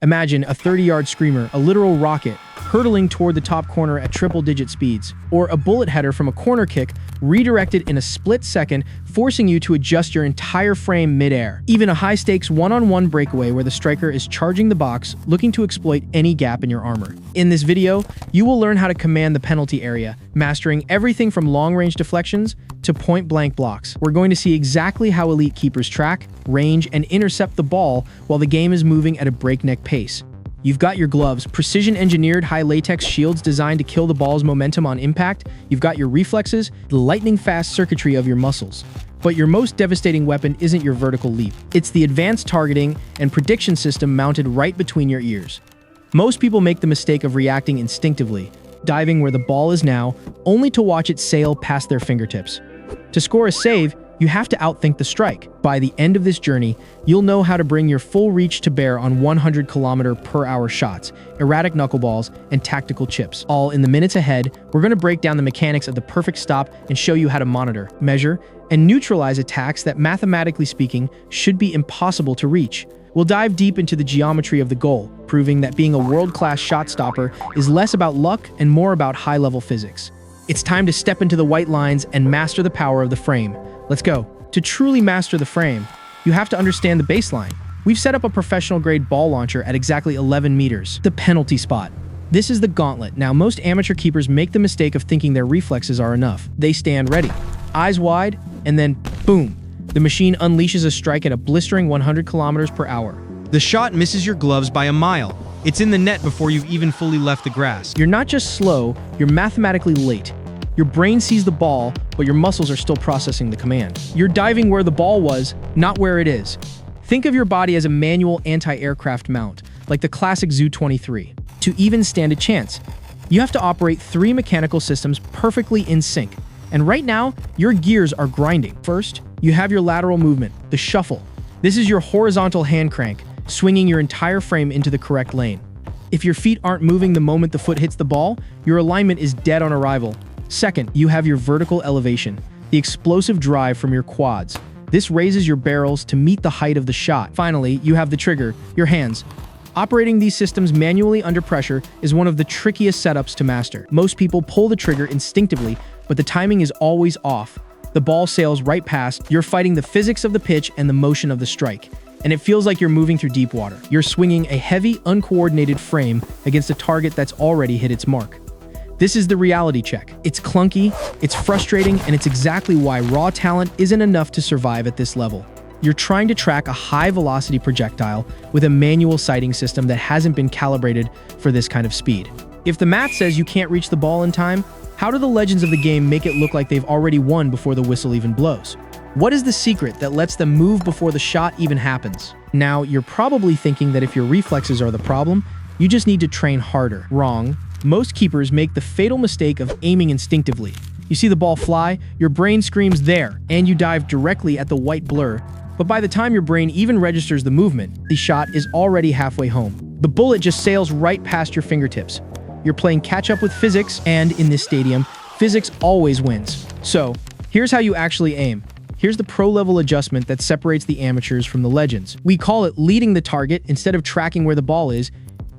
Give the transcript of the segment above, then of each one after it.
Imagine a 30-yard screamer, a literal rocket, hurtling toward the top corner at triple-digit speeds, or a bullet header from a corner kick redirected in a split second, forcing you to adjust your entire frame mid-air. Even a high-stakes one-on-one breakaway where the striker is charging the box, looking to exploit any gap in your armor. In this video, you will learn how to command the penalty area, mastering everything from long-range deflections to point-blank blocks. We're going to see exactly how elite keepers track, range, and intercept the ball while the game is moving at a breakneck pace. You've got your gloves, precision-engineered high-latex shields designed to kill the ball's momentum on impact. You've got your reflexes, the lightning-fast circuitry of your muscles. But your most devastating weapon isn't your vertical leap. It's the advanced targeting and prediction system mounted right between your ears. Most people make the mistake of reacting instinctively, diving where the ball is now, only to watch it sail past their fingertips. To score a save, you have to outthink the strike. By the end of this journey, you'll know how to bring your full reach to bear on 100km/h shots, erratic knuckleballs, and tactical chips. All in the minutes ahead, we're going to break down the mechanics of the perfect stop and show you how to monitor, measure, and neutralize attacks that, mathematically speaking, should be impossible to reach. We'll dive deep into the geometry of the goal, proving that being a world-class shot stopper is less about luck and more about high-level physics. It's time to step into the white lines and master the power of the frame. Let's go. To truly master the frame, you have to understand the baseline. We've set up a professional-grade ball launcher at exactly 11 meters. The penalty spot. This is the gauntlet. Now, most amateur keepers make the mistake of thinking their reflexes are enough. They stand ready, eyes wide, and then boom, the machine unleashes a strike at a blistering 100km/h. The shot misses your gloves by a mile. It's in the net before you've even fully left the grass. You're not just slow, you're mathematically late. Your brain sees the ball, but your muscles are still processing the command. You're diving where the ball was, not where it is. Think of your body as a manual anti-aircraft mount, like the classic Zu-23. To even stand a chance, you have to operate 3 mechanical systems perfectly in sync. And right now, your gears are grinding. First, you have your lateral movement, the shuffle. This is your horizontal hand crank, swinging your entire frame into the correct lane. If your feet aren't moving the moment the foot hits the ball, your alignment is dead on arrival. Second, you have your vertical elevation, the explosive drive from your quads. This raises your barrels to meet the height of the shot. Finally, you have the trigger, your hands. Operating these systems manually under pressure is one of the trickiest setups to master. Most people pull the trigger instinctively, but the timing is always off. The ball sails right past, you're fighting the physics of the pitch and the motion of the strike. And it feels like you're moving through deep water. You're swinging a heavy, uncoordinated frame against a target that's already hit its mark. This is the reality check. It's clunky, it's frustrating, and it's exactly why raw talent isn't enough to survive at this level. You're trying to track a high-velocity projectile with a manual sighting system that hasn't been calibrated for this kind of speed. If the math says you can't reach the ball in time, how do the legends of the game make it look like they've already won before the whistle even blows? What is the secret that lets them move before the shot even happens? Now, you're probably thinking that if your reflexes are the problem, you just need to train harder. Wrong. Most keepers make the fatal mistake of aiming instinctively. You see the ball fly, your brain screams there, and you dive directly at the white blur. But by the time your brain even registers the movement, the shot is already halfway home. The bullet just sails right past your fingertips. You're playing catch-up with physics, and in this stadium, physics always wins. So, here's how you actually aim. Here's the pro-level adjustment that separates the amateurs from the legends. We call it leading the target instead of tracking where the ball is.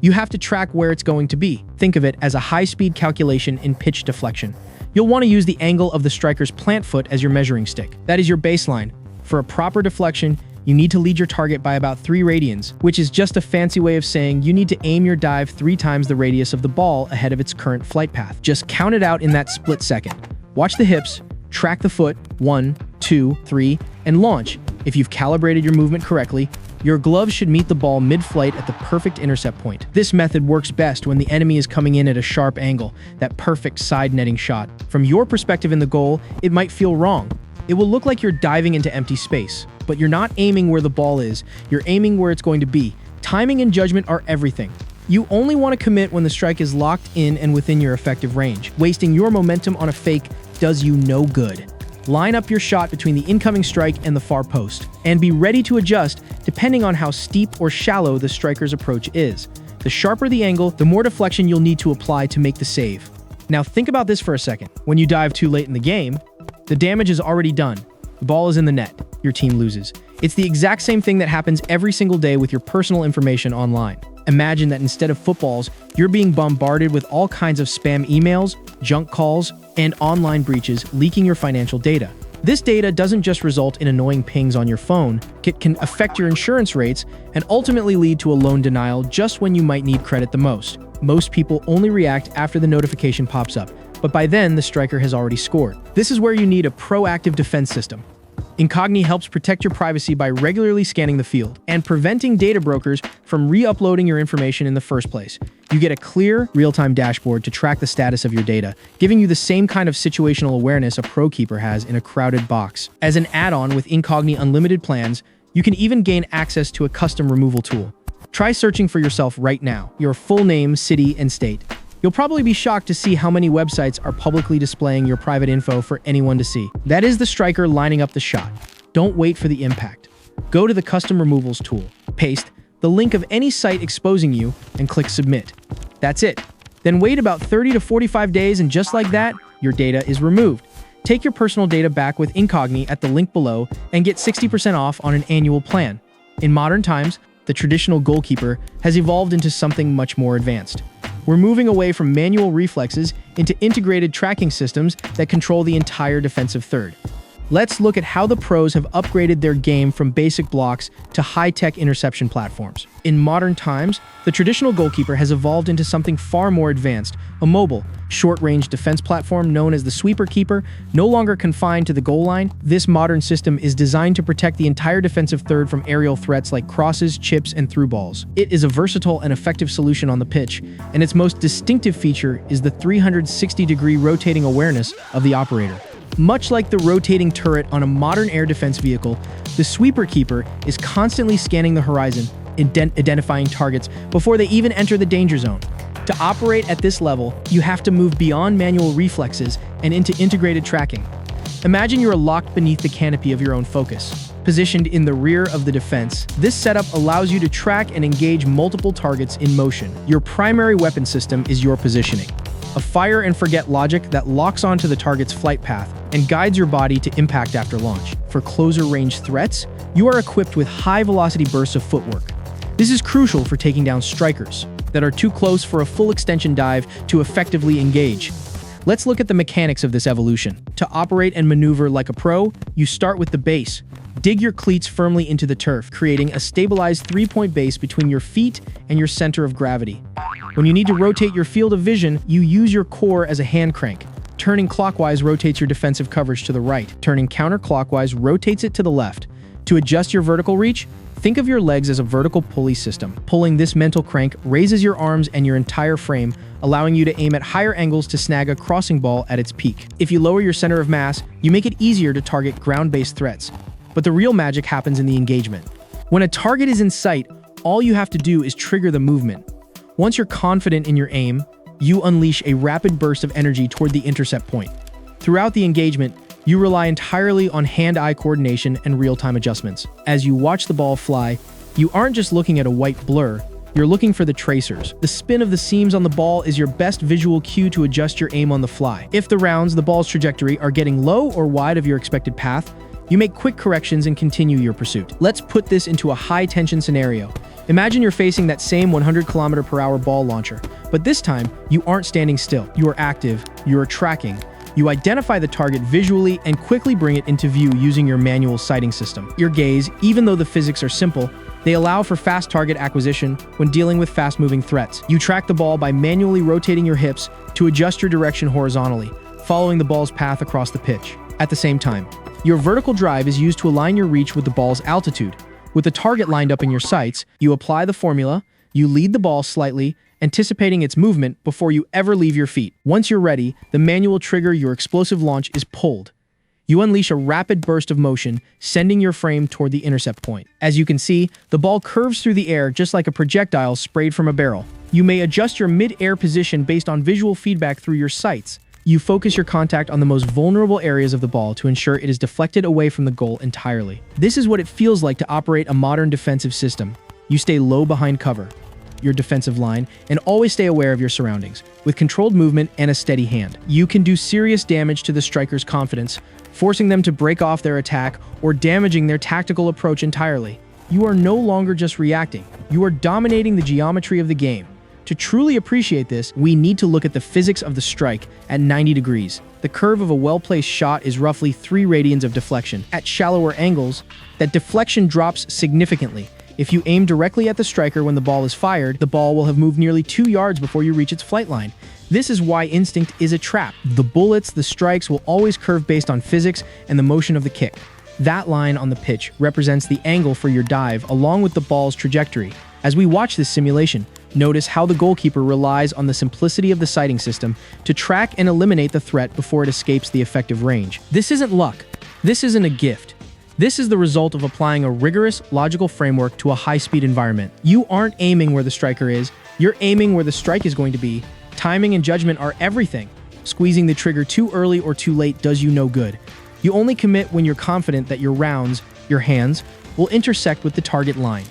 You have to track where it's going to be. Think of it as a high-speed calculation in pitch deflection. You'll want to use the angle of the striker's plant foot as your measuring stick. That is your baseline. For a proper deflection, you need to lead your target by about 3 radians, which is just a fancy way of saying you need to aim your dive 3 times the radius of the ball ahead of its current flight path. Just count it out in that split second. Watch the hips, track the foot, 1, 2, 3, and launch. If you've calibrated your movement correctly, your gloves should meet the ball mid-flight at the perfect intercept point. This method works best when the enemy is coming in at a sharp angle, that perfect side netting shot. From your perspective in the goal, it might feel wrong. It will look like you're diving into empty space, but you're not aiming where the ball is, you're aiming where it's going to be. Timing and judgment are everything. You only want to commit when the strike is locked in and within your effective range. Wasting your momentum on a fake does you no good. Line up your shot between the incoming strike and the far post, and be ready to adjust depending on how steep or shallow the striker's approach is. The sharper the angle, the more deflection you'll need to apply to make the save. Now think about this for a second. When you dive too late in the game, the damage is already done. The ball is in the net. Your team loses. It's the exact same thing that happens every single day with your personal information online. Imagine that instead of footballs, you're being bombarded with all kinds of spam emails, junk calls, and online breaches leaking your financial data. This data doesn't just result in annoying pings on your phone, it can affect your insurance rates and ultimately lead to a loan denial just when you might need credit the most. Most people only react after the notification pops up, but by then the striker has already scored. This is where you need a proactive defense system. Incogni helps protect your privacy by regularly scanning the field and preventing data brokers from re-uploading your information in the first place. You get a clear, real-time dashboard to track the status of your data, giving you the same kind of situational awareness a pro keeper has in a crowded box. As an add-on with Incogni Unlimited plans, you can even gain access to a custom removal tool. Try searching for yourself right now, your full name, city, and state. You'll probably be shocked to see how many websites are publicly displaying your private info for anyone to see. That is the striker lining up the shot. Don't wait for the impact. Go to the Custom Removals tool, paste the link of any site exposing you, and click Submit. That's it. Then wait about 30 to 45 days, and just like that, your data is removed. Take your personal data back with Incogni at the link below and get 60% off on an annual plan. In modern times, the traditional goalkeeper has evolved into something much more advanced. We're moving away from manual reflexes into integrated tracking systems that control the entire defensive third. Let's look at how the pros have upgraded their game from basic blocks to high-tech interception platforms. In modern times, the traditional goalkeeper has evolved into something far more advanced, a mobile, short-range defense platform known as the sweeper keeper, no longer confined to the goal line. This modern system is designed to protect the entire defensive third from aerial threats like crosses, chips, and through balls. It is a versatile and effective solution on the pitch, and its most distinctive feature is the 360-degree rotating awareness of the operator. Much like the rotating turret on a modern air defense vehicle, the sweeper keeper is constantly scanning the horizon, identifying targets before they even enter the danger zone. To operate at this level, you have to move beyond manual reflexes and into integrated tracking. Imagine you're locked beneath the canopy of your own focus. Positioned in the rear of the defense, this setup allows you to track and engage multiple targets in motion. Your primary weapon system is your positioning, a fire-and-forget logic that locks onto the target's flight path and guides your body to impact after launch. For closer-range threats, you are equipped with high-velocity bursts of footwork. This is crucial for taking down strikers that are too close for a full extension dive to effectively engage. Let's look at the mechanics of this evolution. To operate and maneuver like a pro, you start with the base. Dig your cleats firmly into the turf, creating a stabilized three-point base between your feet and your center of gravity. When you need to rotate your field of vision, you use your core as a hand crank. Turning clockwise rotates your defensive coverage to the right. Turning counterclockwise rotates it to the left. To adjust your vertical reach, think of your legs as a vertical pulley system. Pulling this mental crank raises your arms and your entire frame, allowing you to aim at higher angles to snag a crossing ball at its peak. If you lower your center of mass, you make it easier to target ground-based threats. But the real magic happens in the engagement. When a target is in sight, all you have to do is trigger the movement. Once you're confident in your aim, you unleash a rapid burst of energy toward the intercept point. Throughout the engagement, you rely entirely on hand-eye coordination and real-time adjustments. As you watch the ball fly, you aren't just looking at a white blur, you're looking for the tracers. The spin of the seams on the ball is your best visual cue to adjust your aim on the fly. If the rounds, the ball's trajectory, are getting low or wide of your expected path, you make quick corrections and continue your pursuit. Let's put this into a high-tension scenario. Imagine you're facing that same 100-km/h ball launcher, but this time, you aren't standing still. You are active, you are tracking. You identify the target visually and quickly bring it into view using your manual sighting system. Your gaze, even though the physics are simple, they allow for fast target acquisition when dealing with fast-moving threats. You track the ball by manually rotating your hips to adjust your direction horizontally, following the ball's path across the pitch. At the same time, your vertical drive is used to align your reach with the ball's altitude. With the target lined up in your sights, you apply the formula, you lead the ball slightly, anticipating its movement before you ever leave your feet. Once you're ready, the manual trigger your explosive launch is pulled. You unleash a rapid burst of motion, sending your frame toward the intercept point. As you can see, the ball curves through the air just like a projectile sprayed from a barrel. You may adjust your mid-air position based on visual feedback through your sights. You focus your contact on the most vulnerable areas of the ball to ensure it is deflected away from the goal entirely. This is what it feels like to operate a modern defensive system. You stay low behind cover, your defensive line, and always stay aware of your surroundings. With controlled movement and a steady hand, you can do serious damage to the striker's confidence, forcing them to break off their attack or damaging their tactical approach entirely. You are no longer just reacting, you are dominating the geometry of the game. To truly appreciate this, we need to look at the physics of the strike at 90 degrees. The curve of a well-placed shot is roughly 3 radians of deflection. At shallower angles, that deflection drops significantly. If you aim directly at the striker when the ball is fired, the ball will have moved nearly 2 yards before you reach its flight line. This is why instinct is a trap. The bullets, the strikes will always curve based on physics and the motion of the kick. That line on the pitch represents the angle for your dive along with the ball's trajectory. As we watch this simulation, notice how the goalkeeper relies on the simplicity of the sighting system to track and eliminate the threat before it escapes the effective range. This isn't luck. This isn't a gift. This is the result of applying a rigorous, logical framework to a high-speed environment. You aren't aiming where the striker is, you're aiming where the strike is going to be. Timing and judgment are everything. Squeezing the trigger too early or too late does you no good. You only commit when you're confident that your rounds, your hands, will intersect with the target line.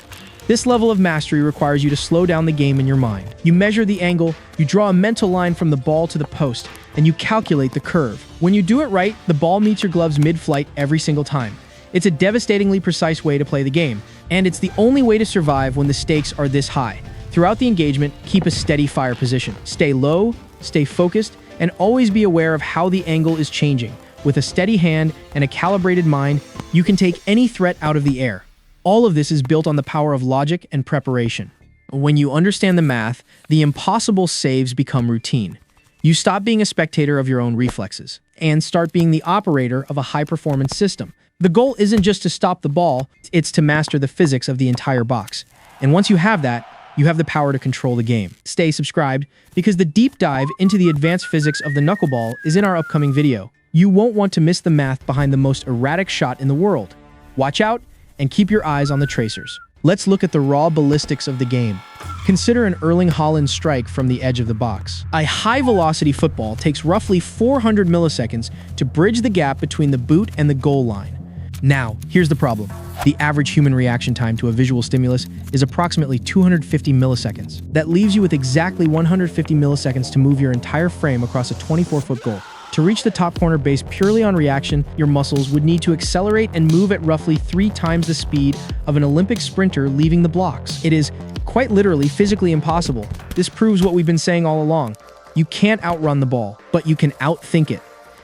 This level of mastery requires you to slow down the game in your mind. You measure the angle, you draw a mental line from the ball to the post, and you calculate the curve. When you do it right, the ball meets your gloves mid-flight every single time. It's a devastatingly precise way to play the game, and it's the only way to survive when the stakes are this high. Throughout the engagement, keep a steady fire position. Stay low, stay focused, and always be aware of how the angle is changing. With a steady hand and a calibrated mind, you can take any threat out of the air. All of this is built on the power of logic and preparation. When you understand the math, the impossible saves become routine. You stop being a spectator of your own reflexes and start being the operator of a high-performance system. The goal isn't just to stop the ball, it's to master the physics of the entire box. And once you have that, you have the power to control the game. Stay subscribed, because the deep dive into the advanced physics of the knuckleball is in our upcoming video. You won't want to miss the math behind the most erratic shot in the world. Watch out, and keep your eyes on the tracers. Let's look at the raw ballistics of the game. Consider an Erling Haaland strike from the edge of the box. A high-velocity football takes roughly 400 milliseconds to bridge the gap between the boot and the goal line. Now, here's the problem. The average human reaction time to a visual stimulus is approximately 250 milliseconds. That leaves you with exactly 150 milliseconds to move your entire frame across a 24-foot goal. To reach the top corner based purely on reaction, your muscles would need to accelerate and move at roughly 3 times the speed of an Olympic sprinter leaving the blocks. It is, quite literally, physically impossible. This proves what we've been saying all along. You can't outrun the ball, but you can outthink it.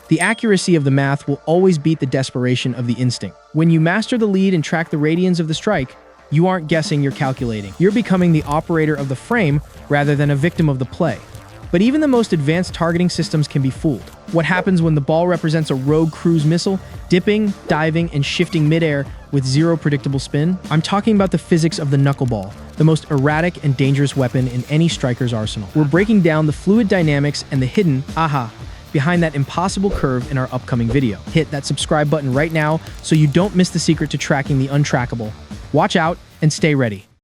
The accuracy of the math will always beat the desperation of the instinct. When you master the lead and track the radians of the strike, you aren't guessing, you're calculating. You're becoming the operator of the frame rather than a victim of the play. But even the most advanced targeting systems can be fooled. What happens when the ball represents a rogue cruise missile, dipping, diving, and shifting midair with zero predictable spin? I'm talking about the physics of the knuckleball, the most erratic and dangerous weapon in any striker's arsenal. We're breaking down the fluid dynamics and the hidden aha behind that impossible curve in our upcoming video. Hit that subscribe button right now so you don't miss the secret to tracking the untrackable. Watch out and stay ready.